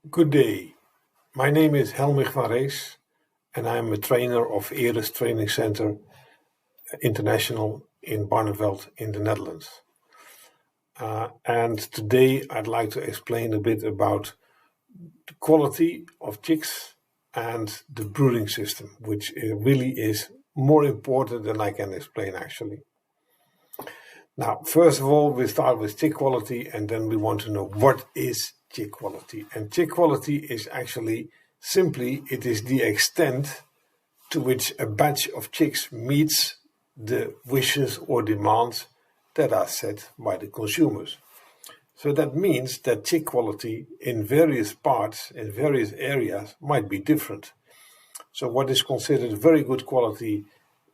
Good day. My name is Helmich van Rees, and I am a trainer of Eres Training Center International in Barneveld in the Netherlands. And today I'd like to explain a bit about the quality of chicks and the brooding system, which really is more important than I can explain actually. Now, first of all, we start with chick quality, and then we want to know what is chick quality. And chick quality is actually simply, it is the extent to which a batch of chicks meets the wishes or demands that are set by the consumers. So that means that chick quality in various parts, in various areas, might be different. So what is considered very good quality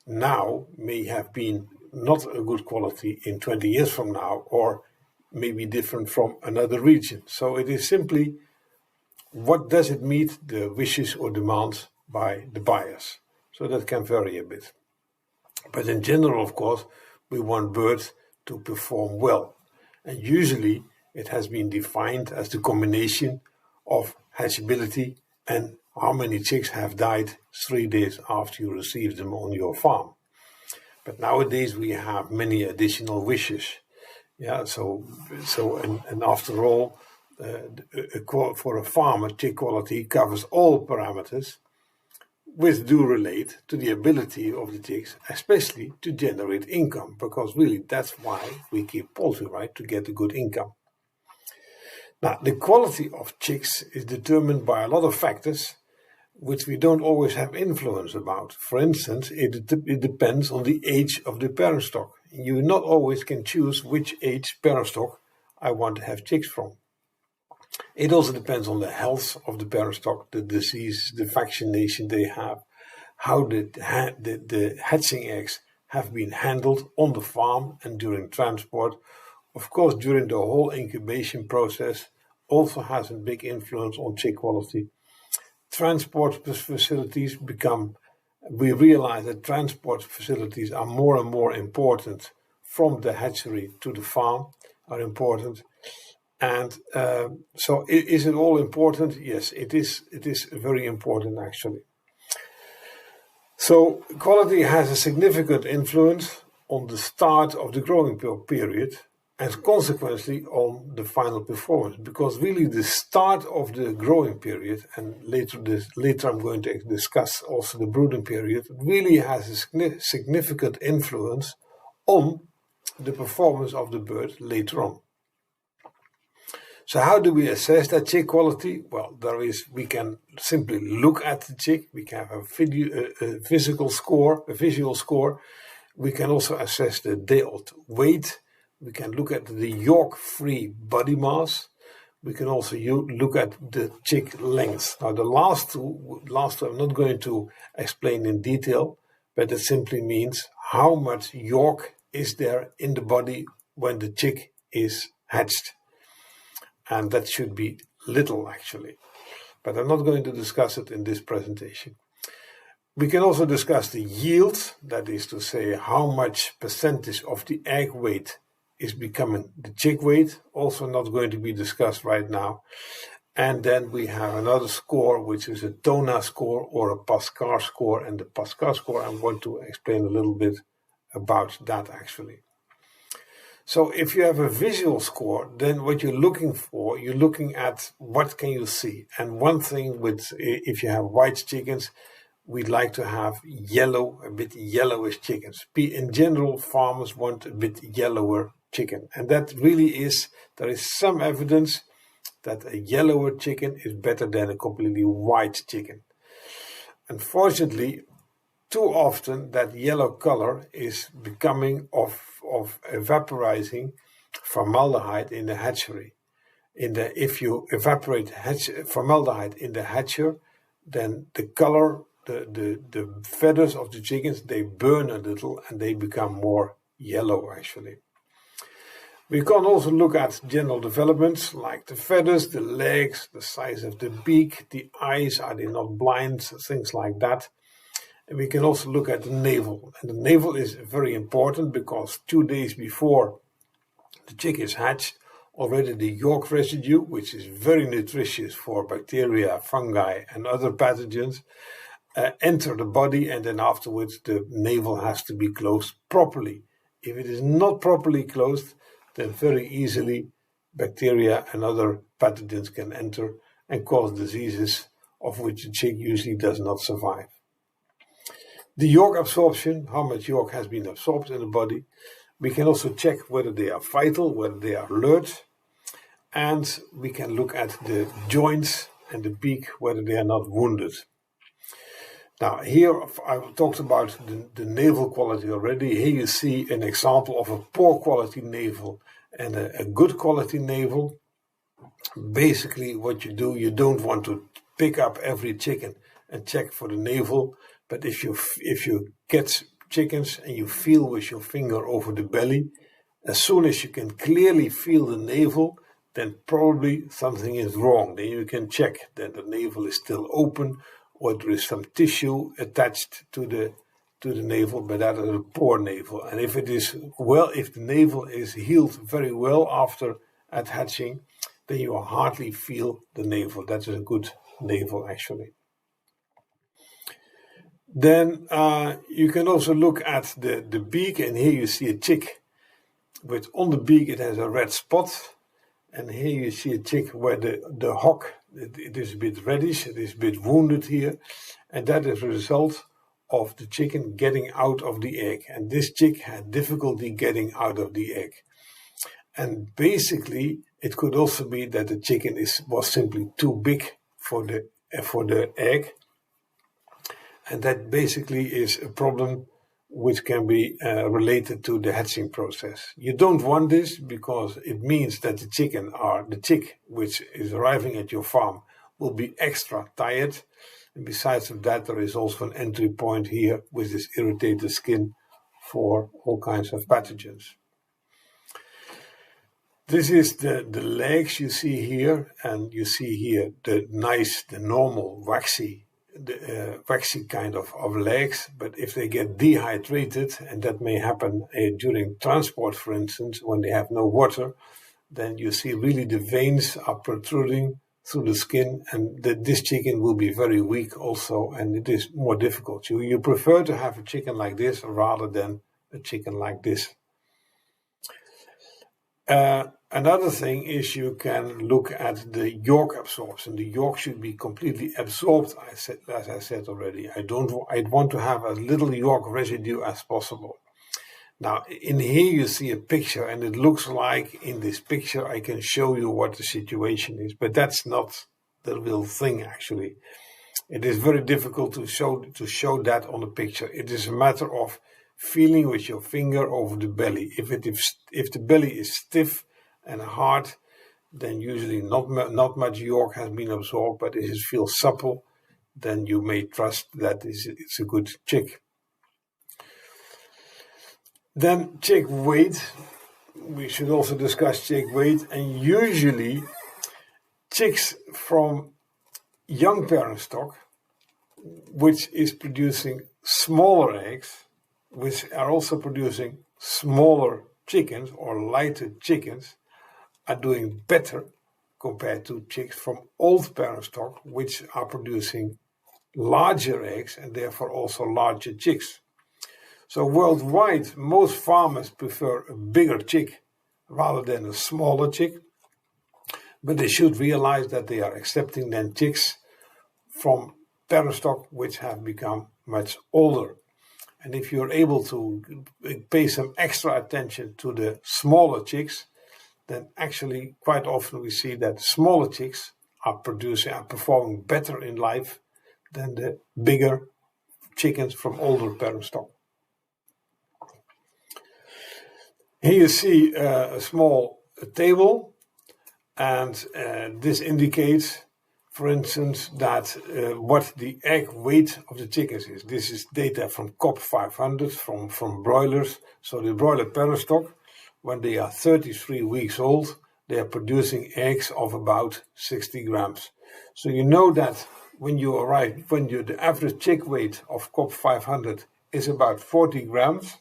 now may have been not a good quality in 20 years from now, or maybe different from another region. So it is simply, what does it meet the wishes or demands by the buyers? So that can vary a bit. But in general, of course, we want birds to perform well. And usually it has been defined as the combination of hatchability and how many chicks have died 3 days after you received them on your farm. But nowadays we have many additional wishes. And after all, for a farmer, chick quality covers all parameters which do relate to the ability of the chicks, especially to generate income, because really that's why we keep poultry, right? To get a good income. Now, the quality of chicks is determined by a lot of factors which we don't always have influence about. For instance, it depends on the age of the parent stock. You not always can choose which age parent stock I want to have chicks from. It also depends on the health of the parent stock, the disease, the vaccination they have, how the hatching eggs have been handled on the farm and during transport. Of course, during the whole incubation process also has a big influence on chick quality. Transport facilities we realize that transport facilities are more and more important from the hatchery to the farm, are important. And so is it all important? Yes, it is very important actually. So quality has a significant influence on the start of the growing period and consequently on the final performance, because really the start of the growing period, and later I'm going to discuss also the brooding period, really has a significant influence on the performance of the bird later on. So how do we assess that chick quality? Well, we can simply look at the chick. We can have a visual score. We can also assess the day-old weight. We can look at the yolk-free body mass. We can also look at the chick length. Now, the last two I'm not going to explain in detail, but it simply means how much yolk is there in the body when the chick is hatched. And that should be little actually, but I'm not going to discuss it in this presentation. We can also discuss the yield, that is to say how much percentage of the egg weight is becoming the chick weight, also not going to be discussed right now. And then we have another score, which is a TONA score or a PASCAR score, and the PASCAR score I'm going to explain a little bit about that actually. So if you have a visual score, then what you're looking at what can you see. And one thing if you have white chickens, we'd like to have a bit yellowish chickens. In general, farmers want a bit yellower chicken. And that really there is some evidence that a yellower chicken is better than a completely white chicken. Unfortunately, too often that yellow color is becoming of evaporizing formaldehyde in the hatchery. If you evaporate formaldehyde in the hatcher, then the color, the feathers of the chickens, they burn a little and they become more yellow actually. We can also look at general developments like the feathers, the legs, the size of the beak, the eyes, are they not blind, things like that. And we can also look at the navel. And the navel is very important because 2 days before the chick is hatched, already the yolk residue, which is very nutritious for bacteria, fungi, and other pathogens, enter the body, and then afterwards the navel has to be closed properly. If it is not properly closed, then very easily bacteria and other pathogens can enter and cause diseases of which the chick usually does not survive. The yolk absorption, how much yolk has been absorbed in the body. We can also check whether they are vital, whether they are alert, and we can look at the joints and the beak, whether they are not wounded. Now here I've talked about the navel quality already. Here you see an example of a poor quality navel and a good quality navel. Basically what you do, you don't want to pick up every chicken and check for the navel, but if you get chickens and you feel with your finger over the belly, as soon as you can clearly feel the navel, then probably something is wrong. Then you can check that the navel is still open, or there is some tissue attached to the navel, but that is a poor navel. And if the navel is healed very well at hatching, then you hardly feel the navel. That is a good navel actually. Then you can also look at the beak, and here you see a chick with on the beak it has a red spot, and here you see a chick where the hock, it is a bit reddish, it is a bit wounded here, and that is a result of the chicken getting out of the egg. And this chick had difficulty getting out of the egg. And basically, it could also be that the chicken was simply too big for the egg, and that basically is a problem which can be related to the hatching process. You don't want this because it means that the chick which is arriving at your farm will be extra tired. And besides of that, there is also an entry point here with this irritated skin for all kinds of pathogens. This is the legs you see here, and you see here the normal waxy kind of legs. But if they get dehydrated, and that may happen during transport, for instance, when they have no water, then you see really the veins are protruding through the skin, and this chicken will be very weak also, and it is more difficult. You prefer to have a chicken like this rather than a chicken like this. Another thing is you can look at the yolk absorption. The yolk should be completely absorbed, as I said already. I want to have as little yolk residue as possible. Now, in here you see a picture, and it looks like in this picture I can show you what the situation is, but that's not the real thing actually. It is very difficult to show that on a picture. It is a matter of feeling with your finger over the belly. If the belly is stiff and hard, then usually not much yolk has been absorbed, but if it feels supple, then you may trust that it's a good chick. Then chick weight. We should also discuss chick weight, and usually chicks from young parent stock, which is producing smaller eggs, which are also producing smaller chickens or lighter chickens, are doing better compared to chicks from old parent stock, which are producing larger eggs and therefore also larger chicks. So worldwide, most farmers prefer a bigger chick rather than a smaller chick, but they should realize that they are accepting then chicks from parent stock which have become much older. And if you're able to pay some extra attention to the smaller chicks, then actually quite often we see that smaller chicks are performing better in life than the bigger chickens from older parent stock. Here you see a small table, and this indicates, for instance, that what the egg weight of the chickens is. This is data from COP 500 from broilers. So the broiler parent stock, when they are 33 weeks old, they are producing eggs of about 60 grams. So you know that the average chick weight of COP 500 is about 40 grams,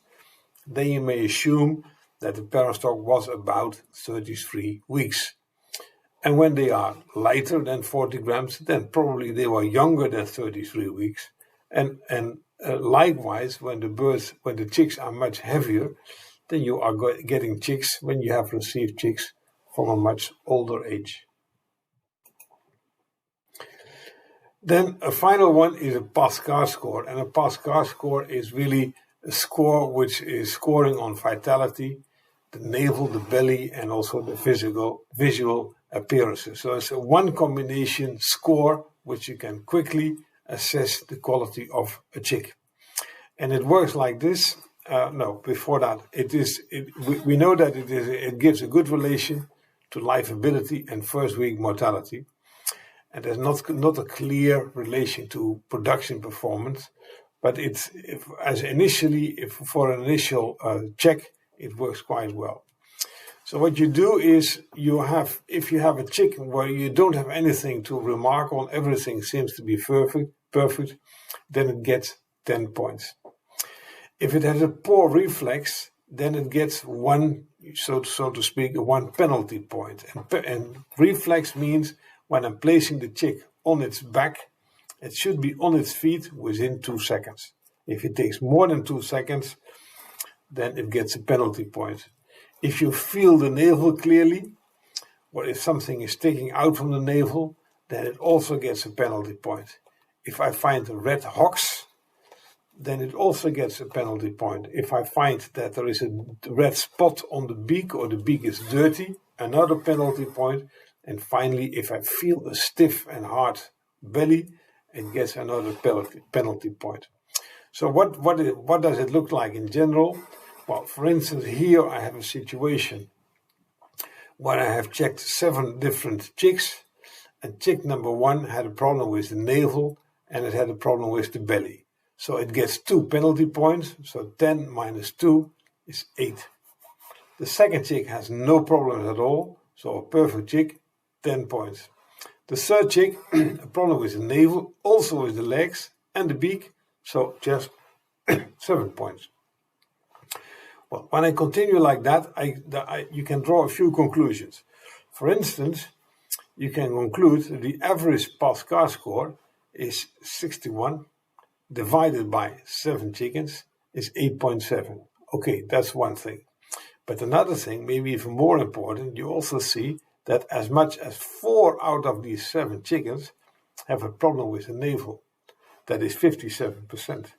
then you may assume that the parent stock was about 33 weeks. And when they are lighter than 40 grams, then probably they were younger than 33 weeks. And likewise, when the chicks are much heavier, then you are getting chicks when you have received chicks from a much older age. Then a final one is a Pascal score, and a Pascal score is really a score which is scoring on vitality, the navel, the belly, and also the visual appearances. So it's a one combination score which you can quickly assess the quality of a chick. And it works like this. Before that, we know that it gives a good relation to livability and first week mortality. And there's not a clear relation to production performance, but for an initial check, it works quite well. So what you do is if you have a chick where you don't have anything to remark on, everything seems to be perfect, then it gets 10 points. If it has a poor reflex, then it gets one, so to speak, one penalty point. And reflex means when I'm placing the chick on its back, it should be on its feet within 2 seconds. If it takes more than 2 seconds, then it gets a penalty point. If you feel the navel clearly, or if something is sticking out from the navel, then it also gets a penalty point. If I find red hocks, then it also gets a penalty point. If I find that there is a red spot on the beak or the beak is dirty, another penalty point. And finally, if I feel a stiff and hard belly, it gets another penalty point. So what does it look like in general? Well, for instance, here I have a situation where I have checked 7 different chicks, and chick number 1 had a problem with the navel and it had a problem with the belly. So it gets 2 penalty points, so 10 minus 2 is 8. The second chick has no problems at all, so a perfect chick, 10 points. The third chick, a problem with the navel, also with the legs and the beak, so just 7 points. Well, when I continue like that, you can draw a few conclusions. For instance, you can conclude the average Pascal score is 61 divided by 7 chickens is 8.7. Okay, that's one thing. But another thing, maybe even more important, you also see that as much as 4 out of these 7 chickens have a problem with the navel. That is 57%.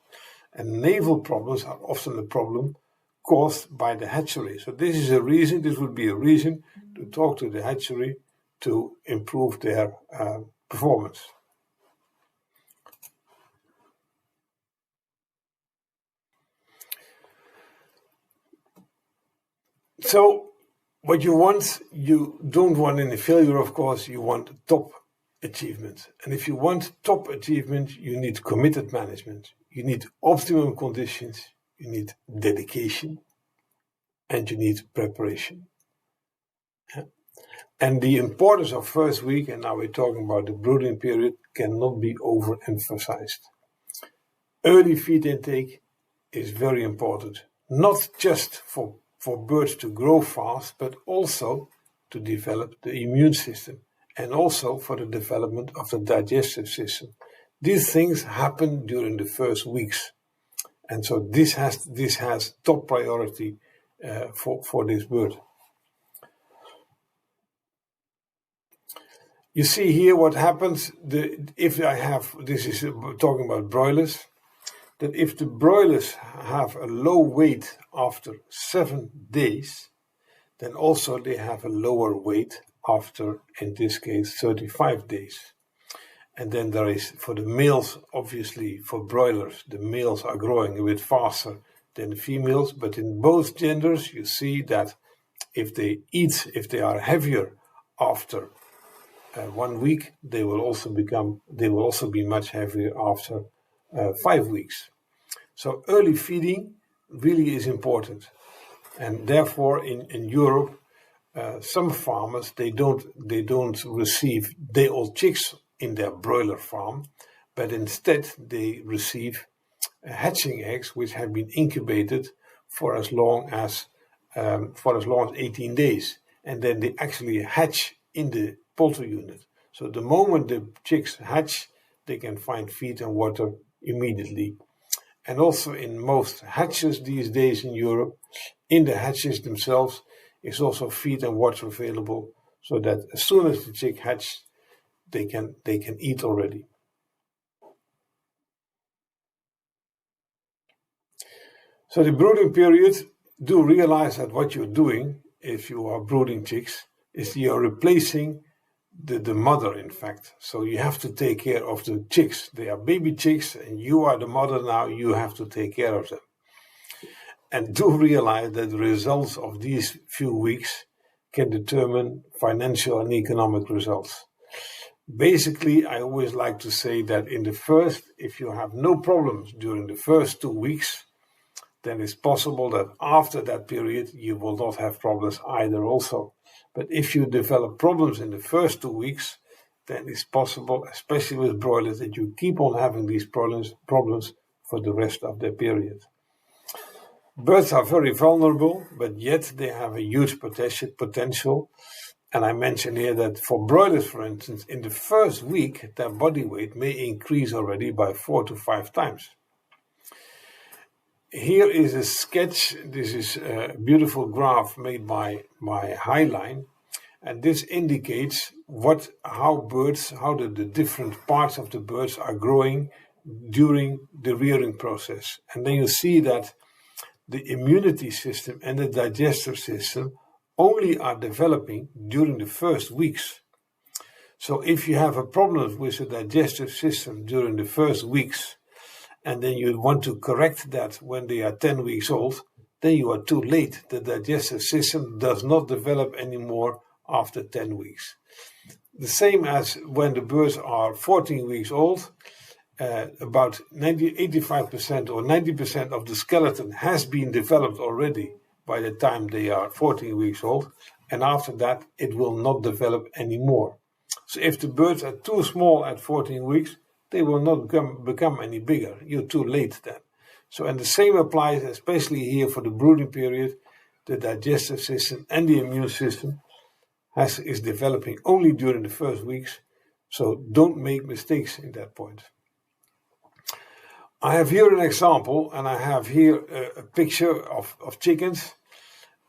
And navel problems are often a problem caused by the hatchery. So this would be a reason to talk to the hatchery to improve their performance. So what you don't want any failure, of course, you want top achievement. And if you want top achievement, you need committed management. You need optimum conditions, you need dedication, and you need preparation. And the importance of first week, and now we're talking about the brooding period, cannot be overemphasized. Early feed intake is very important, not just for birds to grow fast, but also to develop the immune system and also for the development of the digestive system. These things happen during the first weeks. And so this has top priority for this bird. You see here what happens this is talking about broilers, that if the broilers have a low weight after 7 days, then also they have a lower weight after, in this case, 35 days. And then there is, for the males, obviously for broilers, the males are growing a bit faster than the females, but in both genders you see that if they are heavier after 1 week, they will also be much heavier after 5 weeks. So early feeding really is important, and therefore in Europe, some farmers they don't receive day-old chicks in their broiler farm, but instead they receive hatching eggs which have been incubated for as long as for as long as 18 days. And then they actually hatch in the poultry unit. So the moment the chicks hatch, they can find feed and water immediately. And also in most hatches these days in Europe, in the hatches themselves, is also feed and water available, so that as soon as the chick hatches, they can eat already. So the brooding period, do realize that what you're doing, if you are brooding chicks, is you're replacing the mother, in fact. So you have to take care of the chicks. They are baby chicks and you are the mother now, you have to take care of them. And do realize that the results of these few weeks can determine financial and economic results. Basically, I always like to say that if you have no problems during the first 2 weeks, then it's possible that after that period you will not have problems either also. But if you develop problems in the first 2 weeks, then it's possible, especially with broilers, that you keep on having these problems for the rest of the period. Birds are very vulnerable, but yet they have a huge potential. And I mentioned here that for broilers, for instance, in the first week, their body weight may increase already by 4 to 5 times. Here is a sketch. This is a beautiful graph made by Highline, and this indicates how the different parts of the birds are growing during the rearing process. And then you see that the immunity system and the digestive system only are developing during the first weeks. So if you have a problem with the digestive system during the first weeks, and then you want to correct that when they are 10 weeks old, then you are too late. The digestive system does not develop anymore after 10 weeks. The same as when the birds are 14 weeks old, about 85% or 90% of the skeleton has been developed already by the time they are 14 weeks old, and after that it will not develop anymore. So if the birds are too small at 14 weeks, they will not become any bigger. You're too late then. So, and the same applies especially here for the brooding period. The digestive system and the immune system is developing only during the first weeks. So don't make mistakes in that point. I have here an example, and I have here a picture of chickens.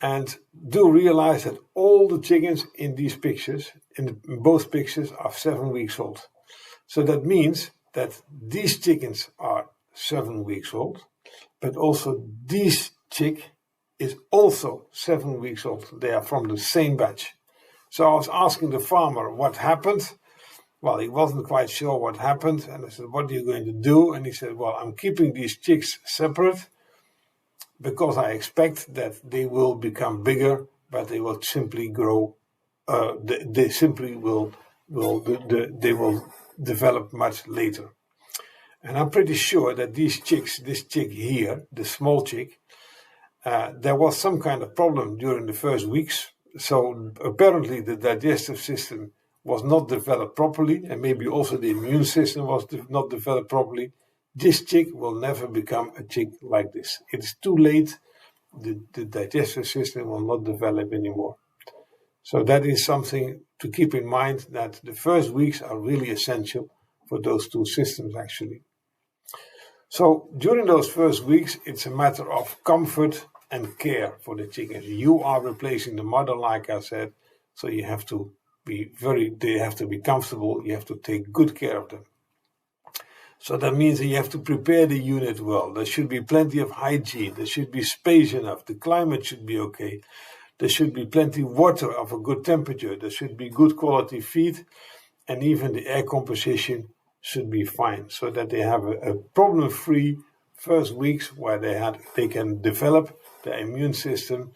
And do realize that all the chickens in these pictures, in both pictures, are 7 weeks old. So that means that these chickens are 7 weeks old, but also this chick is also 7 weeks old. They are from the same batch. So I was asking the farmer what happened. Well, he wasn't quite sure what happened. And I said, what are you going to do? And he said, well, I'm keeping these chicks separate because I expect that they will become bigger, but they will simply grow. They will develop much later. And I'm pretty sure that these chicks, this chick here, the small chick, there was some kind of problem during the first weeks. So apparently the digestive system was not developed properly, and maybe also the immune system was not developed properly. This chick will never become a chick like this. It's too late. The digestive system will not develop anymore. So that is something to keep in mind, that the first weeks are really essential for those two systems actually. So during those first weeks, it's a matter of comfort and care for the chickens. You are replacing the mother, like I said, so you have to they have to be comfortable, you have to take good care of them. So that means that you have to prepare the unit well. There should be plenty of hygiene, there should be space enough, the climate should be okay. There should be plenty of water of a good temperature. There should be good quality feed, and even the air composition should be fine, so that they have a problem-free first weeks where they can develop their immune system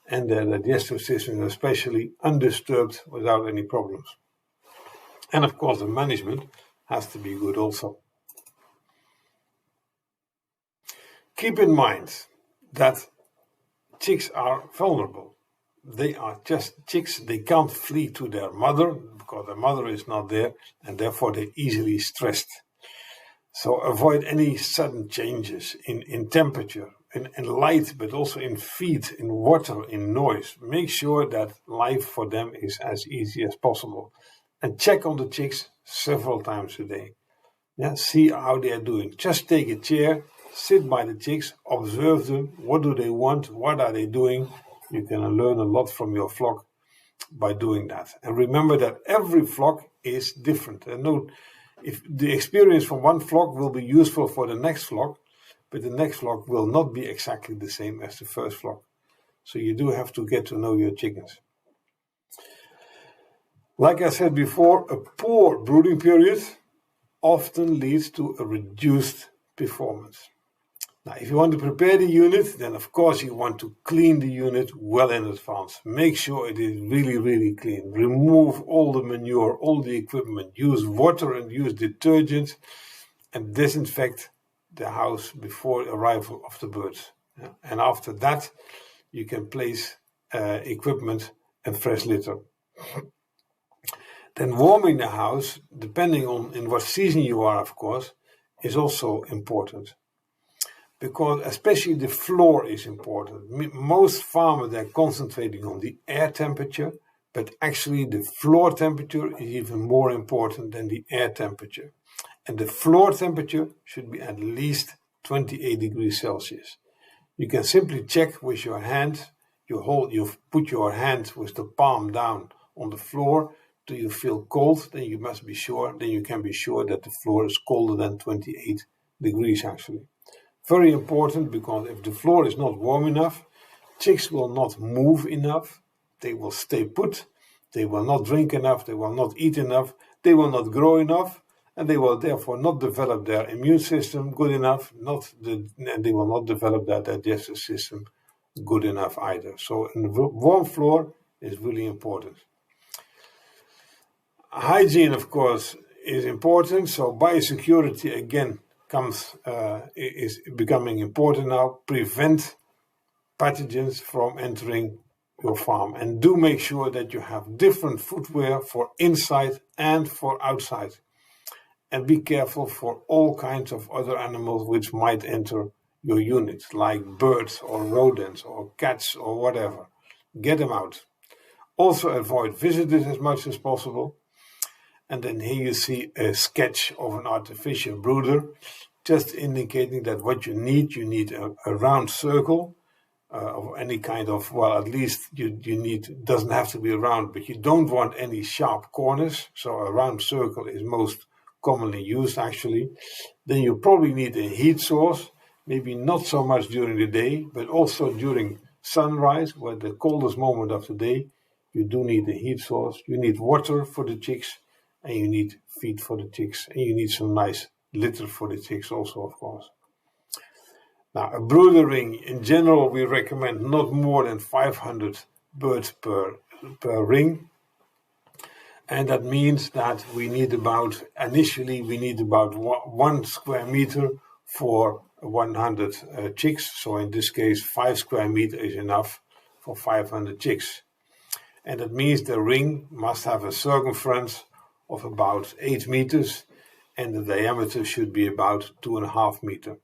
and their digestive system, especially undisturbed without any problems. And of course, the management has to be good also. Keep in mind that chicks are vulnerable. They are just chicks. They can't flee to their mother because their mother is not there, and therefore they're easily stressed. So avoid any sudden changes in temperature. in light, but also in feed, in water, in noise. Make sure that life for them is as easy as possible. And check on the chicks several times a day. Yeah, see how they are doing. Just take a chair, sit by the chicks, observe them. What do they want? What are they doing? You can learn a lot from your flock by doing that. And remember that every flock is different. And note, if the experience from one flock will be useful for the next flock, but the next flock will not be exactly the same as the first flock. So you do have to get to know your chickens. Like I said before, a poor brooding period often leads to a reduced performance. Now, if you want to prepare the unit, then of course you want to clean the unit well in advance. Make sure it is really, really clean. Remove all the manure, all the equipment. Use water and use detergent and disinfect the house before arrival of the birds. Yeah. And after that, you can place equipment and fresh litter. Then warming the house, depending on in what season you are, of course, is also important. Because especially the floor is important. Most farmers, they're concentrating on the air temperature, but actually the floor temperature is even more important than the air temperature. And the floor temperature should be at least 28 degrees Celsius. You can simply check with your hand. You put your hand with the palm down on the floor. Do you feel cold? Then you must be sure. Then you can be sure that the floor is colder than 28 degrees actually. Very important, because if the floor is not warm enough, chicks will not move enough. They will stay put. They will not drink enough. They will not eat enough. They will not grow enough. And they will therefore not develop their immune system good enough, and they will not develop their digestive system good enough either. So a warm floor is really important. Hygiene, of course, is important. So biosecurity again is becoming important now. Prevent pathogens from entering your farm, and do make sure that you have different footwear for inside and for outside. And be careful for all kinds of other animals which might enter your unit, like birds or rodents or cats or whatever. Get them out. Also avoid visitors as much as possible. And then here you see a sketch of an artificial brooder, just indicating that what you need a round circle of any kind of, well, at least you need, doesn't have to be round, but you don't want any sharp corners. So a round circle is most commonly used actually. Then you probably need a heat source, maybe not so much during the day, but also during sunrise, where the coldest moment of the day, you do need a heat source. You need water for the chicks, and you need feed for the chicks, and you need some nice litter for the chicks also, of course. Now, a brooder ring, in general, we recommend not more than 500 birds per ring. And that means that initially we need about 1 square meter for 100 chicks. So in this case, 5 square meters is enough for 500 chicks. And that means the ring must have a circumference of about 8 meters, and the diameter should be about 2.5 meters.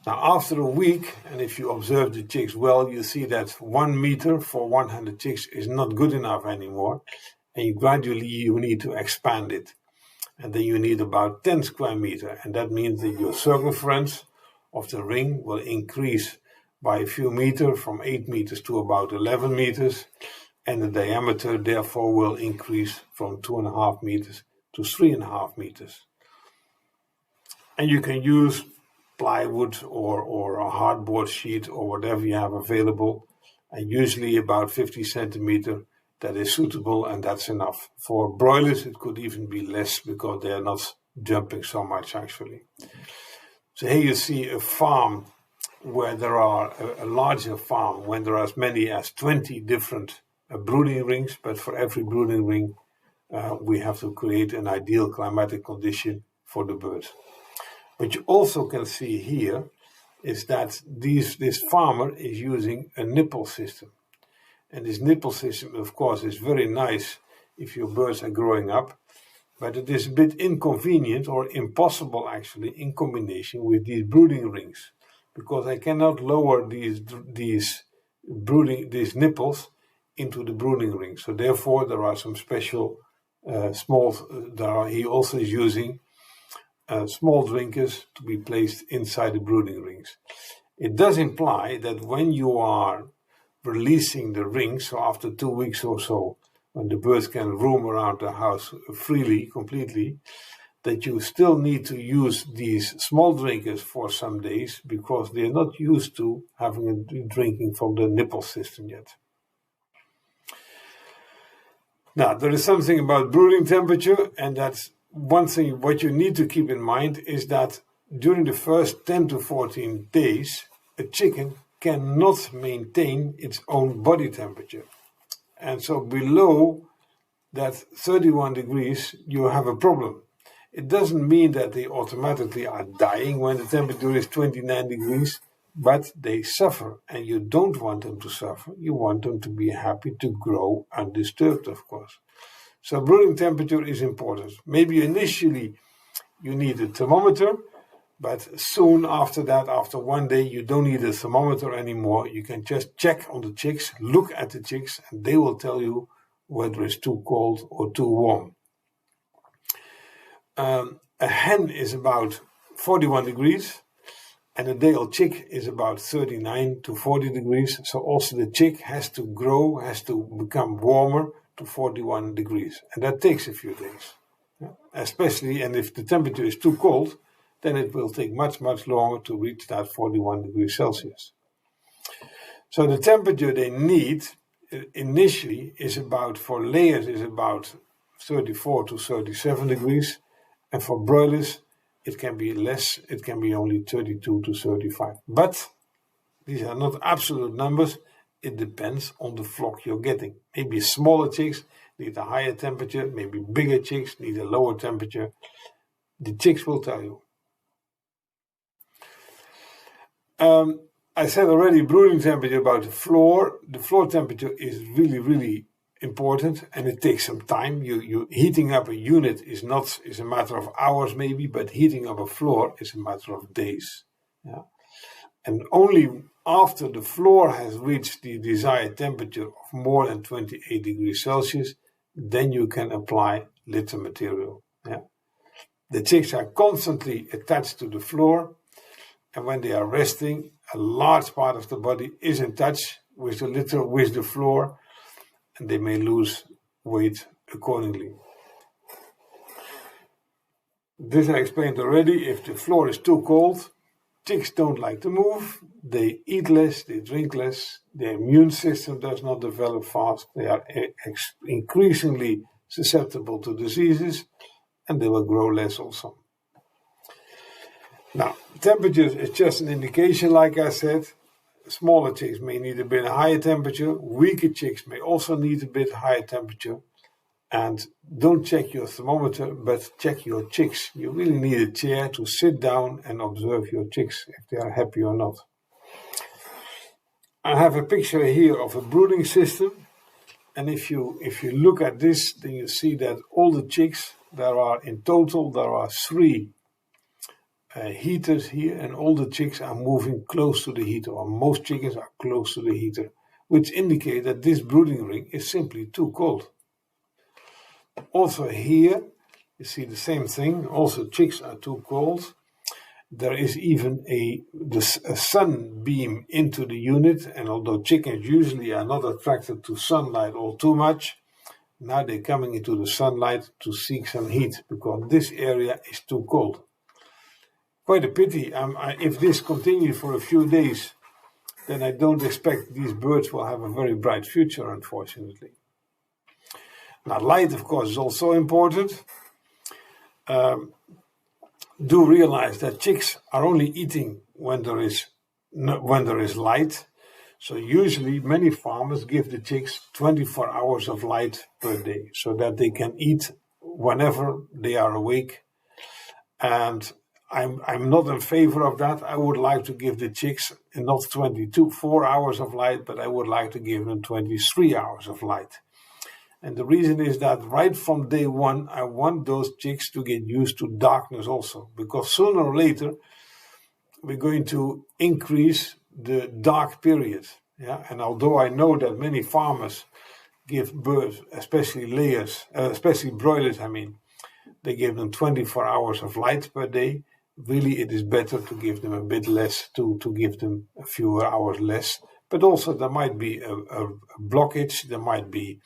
Now, after a week, and if you observe the chicks well, you see that 1 meter for 100 chicks is not good enough anymore, and you need to expand it. And then you need about 10 square meters, and that means that your circumference of the ring will increase by a few meters, from 8 meters to about 11 meters, and the diameter therefore will increase from 2.5 meters to 3.5 meters. And you can use plywood or a hardboard sheet or whatever you have available, and usually about 50 centimeters. That is suitable, and that's enough. For broilers, it could even be less because they are not jumping so much actually. So here you see a farm where there are a larger farm when there are as many as 20 different brooding rings, but for every brooding ring we have to create an ideal climatic condition for the birds. What you also can see here is that this farmer is using a nipple system. And this nipple system, of course, is very nice if your birds are growing up, but it is a bit inconvenient or impossible actually in combination with these brooding rings, because I cannot lower these nipples into the brooding ring. So therefore, there are some special he also is using small drinkers to be placed inside the brooding rings. It does imply that when you are releasing the rings, so after 2 weeks or so, when the birds can roam around the house freely, completely, that you still need to use these small drinkers for some days because they're not used to drinking from the nipple system yet. Now, there is something about brooding temperature, and that's one thing. What you need to keep in mind is that during the first 10 to 14 days, a chicken cannot maintain its own body temperature. And so below that 31 degrees, you have a problem. It doesn't mean that they automatically are dying when the temperature is 29 degrees, but they suffer, and you don't want them to suffer. You want them to be happy to grow undisturbed, of course. So brooding temperature is important. Maybe initially you need a thermometer, but soon after that, after 1 day, you don't need a thermometer anymore. You can just check on the chicks, look at the chicks, and they will tell you whether it's too cold or too warm. A hen is about 41 degrees, and a day-old chick is about 39 to 40 degrees. So also the chick has to grow, has to become warmer to 41 degrees. And that takes a few days. Especially, and if the temperature is too cold, then it will take much, much longer to reach that 41 degrees Celsius. So the temperature they need initially is about, for layers, is about 34 to 37 degrees. And for broilers, it can be less, it can be only 32 to 35. But these are not absolute numbers. It depends on the flock you're getting. Maybe smaller chicks need a higher temperature, maybe bigger chicks need a lower temperature. The chicks will tell you. I said already brooding temperature about the floor. The floor temperature is really, really important, and it takes some time. You heating up a unit is a matter of hours maybe, but heating up a floor is a matter of days. Yeah? And only after the floor has reached the desired temperature of more than 28 degrees Celsius, then you can apply litter material. Yeah? The chicks are constantly attached to the floor, and when they are resting, a large part of the body is in touch with the litter, with the floor, and they may lose weight accordingly. This I explained already. If the floor is too cold, chicks don't like to move, they eat less, they drink less, their immune system does not develop fast, they are increasingly susceptible to diseases, and they will grow less also. Now, temperature is just an indication, like I said. Smaller chicks may need a bit higher temperature, weaker chicks may also need a bit higher temperature. And don't check your thermometer, but check your chicks. You really need a chair to sit down and observe your chicks, if they are happy or not. I have a picture here of a brooding system. And if you look at this, then you see that all the chicks, there are 3 heaters here, and all the chicks are moving close to the heater, or most chickens are close to the heater, which indicates that this brooding ring is simply too cold. Also here, you see the same thing. Also, chicks are too cold. There is even a sunbeam into the unit, and although chickens usually are not attracted to sunlight all too much, now they're coming into the sunlight to seek some heat, because this area is too cold. Quite a pity. If this continues for a few days, then I don't expect these birds will have a very bright future, unfortunately. Now, light, of course, is also important. Do realize that chicks are only eating when there is light. So usually many farmers give the chicks 24 hours of light per day, so that they can eat whenever they are awake. And I'm not in favor of that. I would like to give the chicks not 4 hours of light, but I would like to give them 23 hours of light. And the reason is that right from day one, I want those chicks to get used to darkness also, because sooner or later, we're going to increase the dark period. Yeah, and although I know that many farmers give birds, especially layers, especially broilers, they give them 24 hours of light per day. Really, it is better to give them a bit less, to give them a few hours less. But also there might be a blockage, there might be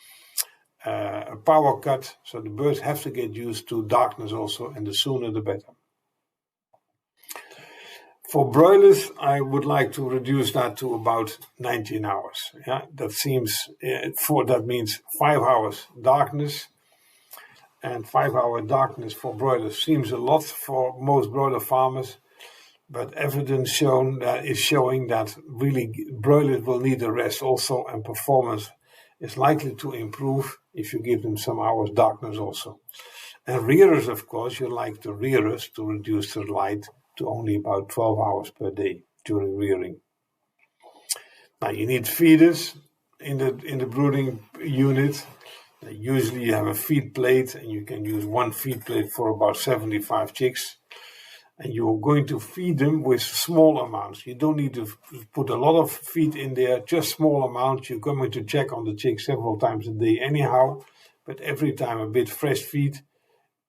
a power cut, so the birds have to get used to darkness also, and the sooner the better. For broilers, I would like to reduce that to about 19 hours. Yeah, that means 5 hours darkness, and 5-hour darkness for broilers seems a lot for most broiler farmers, but evidence is showing that really broilers will need a rest also, and performance is likely to improve if you give them some hours darkness also. And rearers, of course, you like the rearers to reduce their light to only about 12 hours per day during rearing. Now you need feeders in the brooding unit. Usually you have a feed plate, and you can use one feed plate for about 75 chicks. And you're going to feed them with small amounts. You don't need to put a lot of feed in there, just small amounts. You're going to check on the chicks several times a day anyhow, but every time a bit fresh feed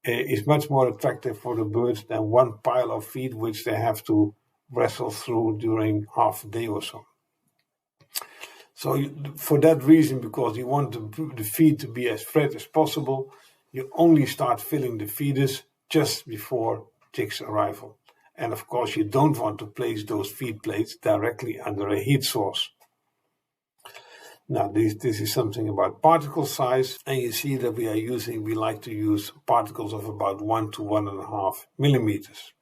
is much more attractive for the birds than one pile of feed which they have to wrestle through during half a day or so. So for that reason, because you want the feed to be as fresh as possible, you only start filling the feeders just before chicks' arrival. And of course, you don't want to place those feed plates directly under a heat source. Now, this is something about particle size, and you see that we like to use particles of about 1 to 1.5 millimeters.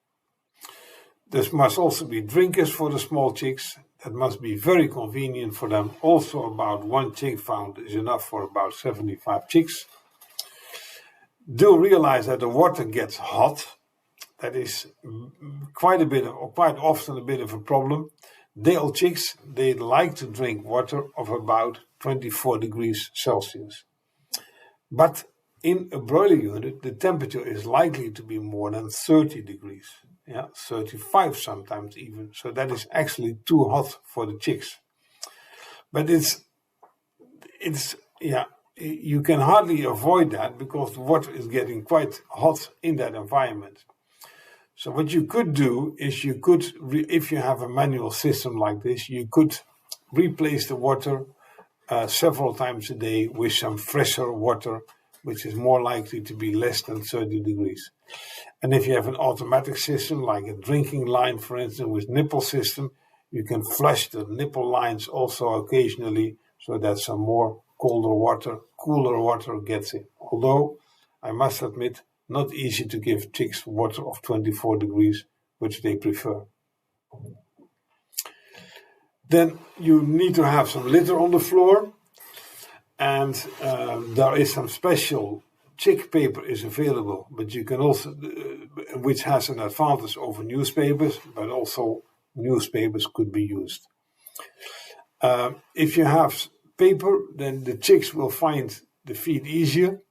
There must also be drinkers for the small chicks. That must be very convenient for them. Also, about 1 chick found is enough for about 75 chicks. Do realize that the water gets hot. That is quite often a bit of a problem. Day-old chicks, they like to drink water of about 24 degrees Celsius. But in a broiler unit, the temperature is likely to be more than 30 degrees. 35 sometimes even. So that is actually too hot for the chicks. But you can hardly avoid that because the water is getting quite hot in that environment. So what you could do is if you have a manual system like this, you could replace the water several times a day with some fresher water, which is more likely to be less than 30 degrees. And if you have an automatic system, like a drinking line, for instance, with nipple system, you can flush the nipple lines also occasionally so that some more cooler water gets in. Although, I must admit, not easy to give chicks water of 24 degrees, which they prefer. Then you need to have some litter on the floor, and there is some special chick paper is available, but you can also, which has an advantage over newspapers, but also newspapers could be used. If you have paper, then the chicks will find the feed easier.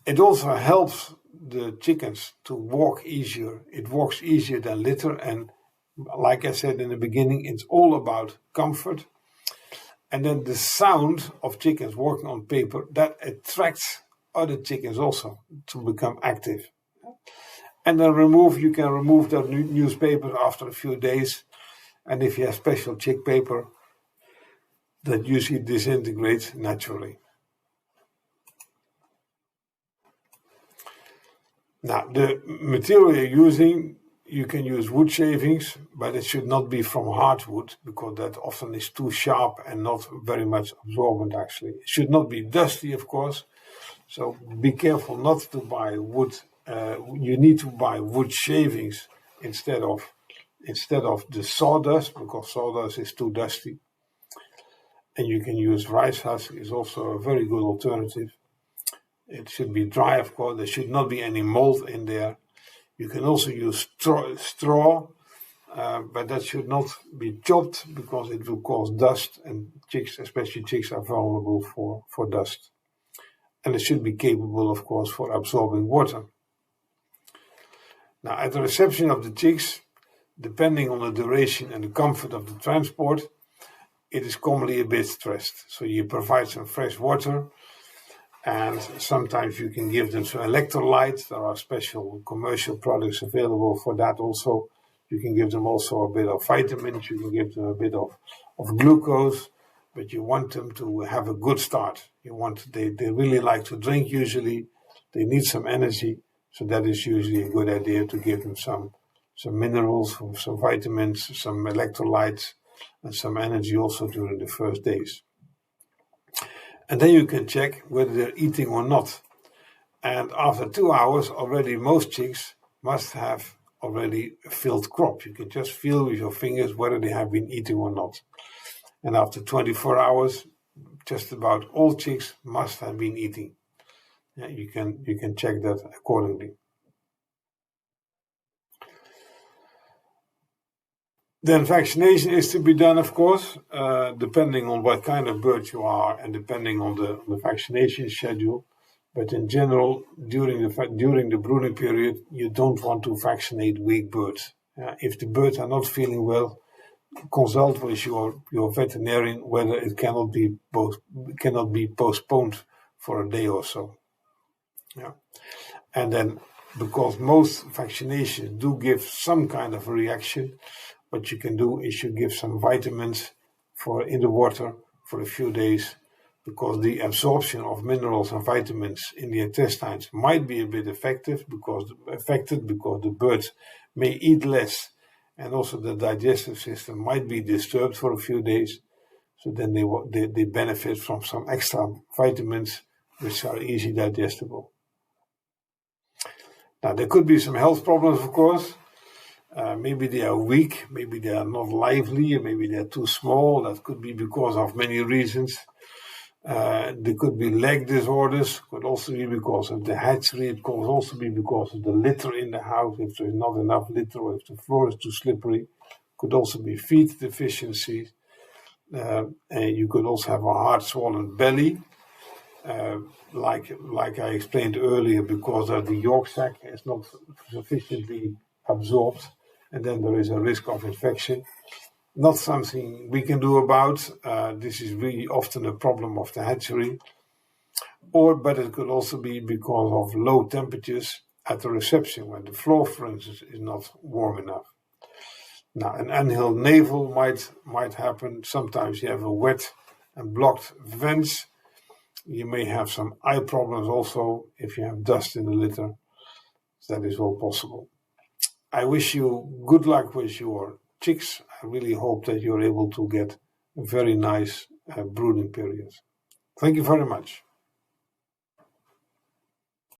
It also helps the chickens to walk easier. It walks easier than litter, and like I said in the beginning, it's all about comfort. And then the sound of chickens walking on paper, that attracts other chickens also to become active. And then you can remove the newspaper after a few days. And if you have special chick paper, that usually disintegrates naturally. Now, the material you're using, you can use wood shavings, but it should not be from hardwood, because that often is too sharp and not very much absorbent actually. It should not be dusty, of course, so be careful not to buy wood. You need to buy wood shavings instead of the sawdust, because sawdust is too dusty. And you can use rice husk, is also a very good alternative. It should be dry, of course. There should not be any mold in there. You can also use straw, but that should not be chopped because it will cause dust, and chicks, especially chicks, are vulnerable for dust. And it should be capable, of course, for absorbing water. Now, at the reception of the chicks, depending on the duration and the comfort of the transport, it is commonly a bit stressed. So you provide some fresh water, and sometimes you can give them some electrolytes. There are special commercial products available for that also. You can give them also a bit of vitamins, you can give them a bit of glucose, but you want them to have a good start. They really like to drink usually, they need some energy, so that is usually a good idea to give them some minerals, some vitamins, some electrolytes, and some energy also during the first days. And then you can check whether they're eating or not. And after 2 hours, already most chicks must have already a filled crop. You can just feel with your fingers whether they have been eating or not. And after 24 hours, just about all chicks must have been eating. Yeah, you can check that accordingly. Then vaccination is to be done, of course, depending on what kind of bird you are and depending on the vaccination schedule. But in general, during the brooding period, you don't want to vaccinate weak birds. If the birds are not feeling well, consult with your veterinarian whether it cannot be postponed for a day or so. Yeah. And then, because most vaccinations do give some kind of a reaction, what you can do is you give some vitamins in the water for a few days, because the absorption of minerals and vitamins in the intestines might be a bit affected because the birds may eat less, and also the digestive system might be disturbed for a few days. So then they benefit from some extra vitamins which are easy digestible. Now there could be some health problems, of course. Maybe they are weak, maybe they are not lively, maybe they are too small. That could be because of many reasons. There could be leg disorders, could also be because of the hatchery, it could also be because of the litter in the house, if there is not enough litter or if the floor is too slippery. Could also be feed deficiency. And you could also have a hard swollen belly, like I explained earlier, because the yolk sac is not sufficiently absorbed, and then there is a risk of infection. Not something we can do about. This is really often a problem of the hatchery. But it could also be because of low temperatures at the reception, when the floor, for instance, is not warm enough. Now, an anhilled navel might happen. Sometimes you have a wet and blocked vents. You may have some eye problems also if you have dust in the litter. That is all possible. I wish you good luck with your chicks. I really hope that you're able to get a very nice brooding period. Thank you very much.